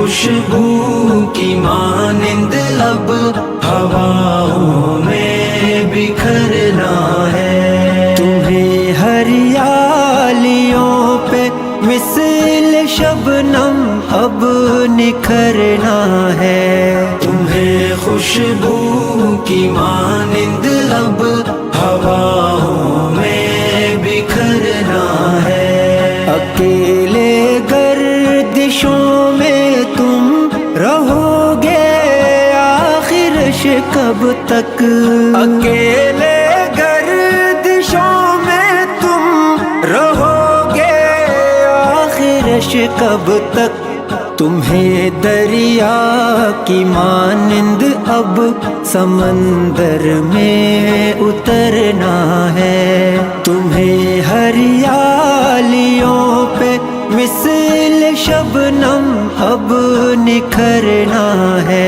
خوشبو کی مانند اب ہواؤں میں بکھرنا ہے، تمہیں ہریالیوں پہ مثل شبنم اب نکھرنا ہے، تمہیں خوشبو کی مانند اب ہواؤں میں بکھرنا ہے۔ اکیلے گردشوں میں تم رہو گے آخر کب تک، اکیلے گردشوں میں تم رہو گے آخر کب تک، تمہیں دریا کی مانند اب سمندر میں اترنا ہے، تمہیں ہریالیوں پہ مثل شبنم اب نکھرنا ہے۔